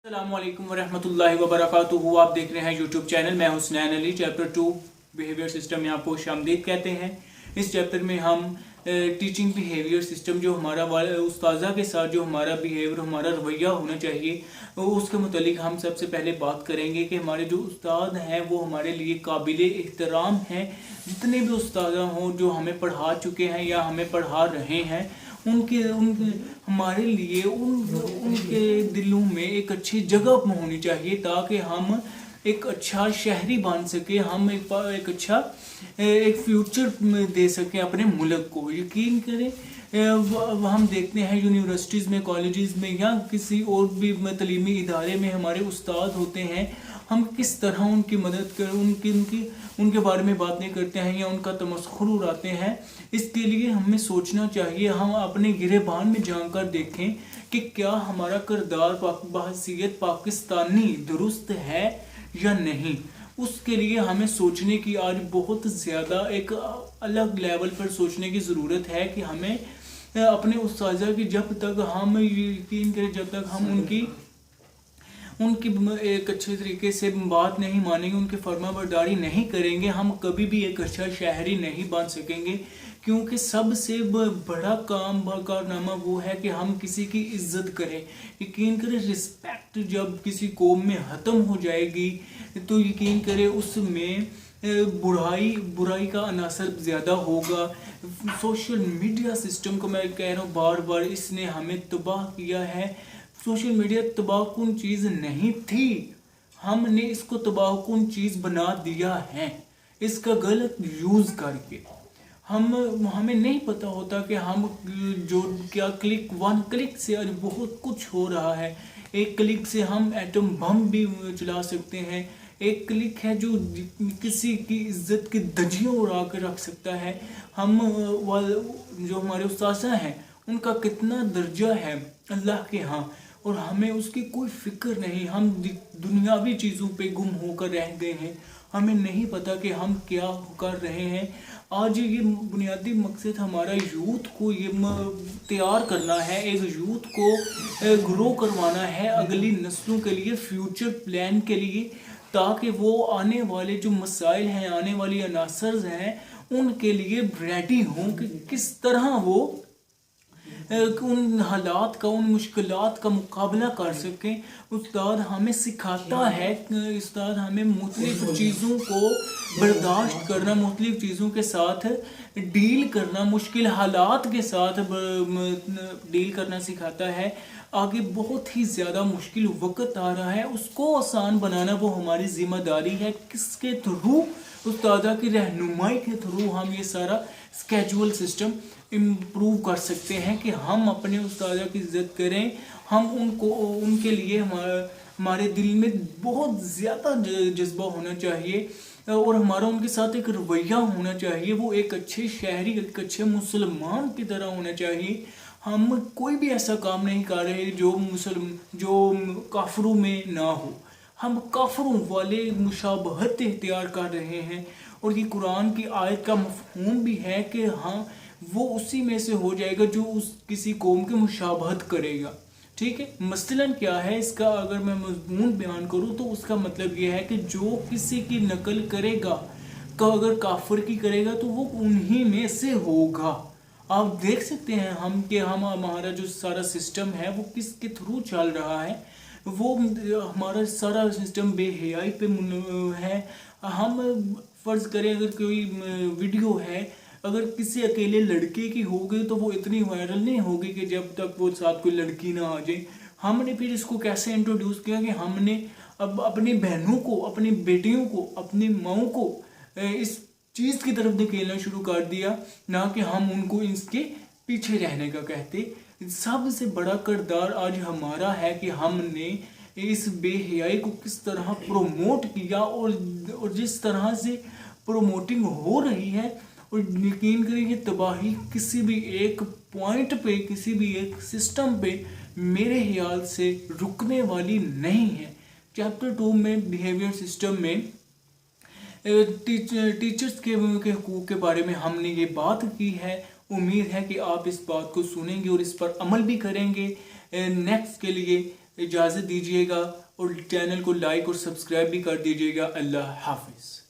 अस्सलाम वालेकुम वरहमतुल्लाहि वबरकातुहू। आप देख रहे हैं यूट्यूब चैनल। मैं Husnain Ali. Chapter 2 behaviour system में आपको खुशामदीद कहते हैं। इस चैप्टर में हम टीचिंग बिहेवियर सिस्टम जो हमारा उस्ताज़ा के साथ जो हमारा बिहेवियर हमारा रवैया होना चाहिए उसके मुतालिक हम सबसे पहले बात करेंगे कि हमारे जो उस्ताद हैं वो हमारे लिए काबिल एहतराम हैं। जितने भी उस्ताद हों जो हमें पढ़ा चुके हैं या हमें पढ़ा रहे हैं उनके हमारे लिए उनके दिलों में एक अच्छी जगह होनी चाहिए ताकि हम एक अच्छा शहरी बन सके, हम एक अच्छा एक फ्यूचर दे सकें अपने मुल्क को। यकीन करें हम देखते हैं यूनिवर्सिटीज़ में, कॉलेजेस में या किसी और भी तलीमी इदारे में हमारे उस्ताद होते हैं, हम किस तरह उनकी मदद कर उनके बारे में बातें करते हैं या उनका तमस्खुर उड़ाते हैं। इसके लिए हमें सोचना चाहिए, हम अपने गिरेबान में जानकर देखें कि क्या हमारा किरदार बहसीयत पाकिस्तानी दुरुस्त है या नहीं। उसके लिए हमें सोचने की आज बहुत ज़्यादा एक अलग लेवल पर सोचने की ज़रूरत है कि हमें अपने उस्ताज़ा की जब तक हम यकीन करें, जब तक हम उनकी एक अच्छे तरीके से बात नहीं मानेंगे, उनकी फर्माबरदारी नहीं करेंगे, हम कभी भी एक अच्छा शहरी नहीं बन सकेंगे। क्योंकि सबसे बड़ा कारनामा वो है कि हम किसी की इज्जत करें। यकीन करें रिस्पेक्ट जब किसी कौम में ख़त्म हो जाएगी तो यकीन करें उसमें बुराई का अनासर ज़्यादा होगा। सोशल मीडिया सिस्टम को मैं कह रहा हूँ बार बार, इसने हमें तबाह किया है। सोशल मीडिया तबाहकुन चीज़ नहीं थी, हमने इसको तबाहकुन चीज़ बना दिया है इसका गलत यूज़ करके। हमें नहीं पता होता कि हम जो क्या वन क्लिक से आज बहुत कुछ हो रहा है। एक क्लिक से हम एटम बम भी चला सकते हैं। एक क्लिक है जो किसी की इज्जत की धज्जियां उड़ा कर रख सकता है। हम जो हमारे उस्ताज़ा हैं उनका कितना दर्जा है अल्लाह के यहाँ, और हमें उसकी कोई फिक्र नहीं। हम दुनियावी चीज़ों पे गुम होकर रह गए हैं, हमें नहीं पता कि हम क्या कर रहे हैं। आज ये बुनियादी मकसद हमारा यूथ को ये तैयार करना है, एक यूथ को ग्रो करवाना है अगली नस्लों के लिए, फ्यूचर प्लान के लिए, ताकि वो आने वाले जो मसाइल हैं, आने वाली अनासर हैं, उनके लिए रेडी हों कि किस तरह वो उन हालात का, उन मुश्किलात का मुकाबला कर सकें। उस्ताद हमें सिखाता है, उस्ताद हमें मुख्तलिफ चीज़ों को बर्दाश्त करना, मुख्तलिफ चीज़ों के साथ डील करना, मुश्किल हालात के साथ डील करना सिखाता है। आगे बहुत ही ज़्यादा मुश्किल वक्त आ रहा है, उसको आसान बनाना वो हमारी ज़िम्मेदारी है। किसके थ्रू? उस्तादा की रहनुमाई के थ्रू हम ये सारा स्केजुअल सिस्टम इम्प्रूव कर सकते हैं कि हम अपने उस्तादा की इज़्ज़त करें। हम उनके लिए हमारे दिल में बहुत ज़्यादा जज्बा होना चाहिए और हमारा उनके साथ एक रवैया होना चाहिए। वो एक अच्छे शहरी, एक अच्छे मुसलमान की तरह होना चाहिए। हम कोई भी ऐसा काम नहीं कर रहे जो काफिरों में ना हो। हम काफिरों वाले मुशाबहत इख्तियार कर रहे हैं, और ये कुरान की आयत का मफहूम भी है कि हाँ वो उसी में से हो जाएगा जो किसी कौम की मुशाबहत करेगा। ठीक है, मसलन क्या है इसका, अगर मैं मज़मून बयान करूँ तो उसका मतलब ये है कि जो किसी की नकल करेगा अगर काफिर की करेगा तो वो उन्हीं में से होगा। आप देख सकते हैं हमारा जो सारा सिस्टम है वो किसके थ्रू चल रहा है। वो हमारा सारा सिस्टम बेहयाई पे है। हम फर्ज करें अगर कोई वीडियो है, अगर किसी अकेले लड़के की हो गई तो वो इतनी वायरल नहीं होगी कि जब तक वो साथ कोई लड़की ना आ जाए। हमने फिर इसको कैसे इंट्रोड्यूस किया कि हमने अब अपनी बहनों को, अपनी बेटियों को, अपनी माओं को इस चीज़ की तरफ धकेलना शुरू कर दिया, ना कि हम उनको इसके पीछे रहने का कहते। सबसे बड़ा किरदार आज हमारा है कि हमने इस बेहयाई को किस तरह प्रोमोट किया, और जिस तरह से प्रोमोटिंग हो रही है, और यकीन करिए कि तबाही किसी भी एक पॉइंट पे, किसी भी एक सिस्टम पे मेरे ख्याल से रुकने वाली नहीं है। चैप्टर 2 में बिहेवियर सिस्टम में टीचर्स के हकूक़ के बारे में हमने ये बात की है। उम्मीद है कि आप इस बात को सुनेंगे और इस पर अमल भी करेंगे। नेक्स्ट के लिए اجازت دیجیے گا اور چینل کو لائک اور سبسکرائب بھی کر دیجیے گا۔ اللہ حافظ۔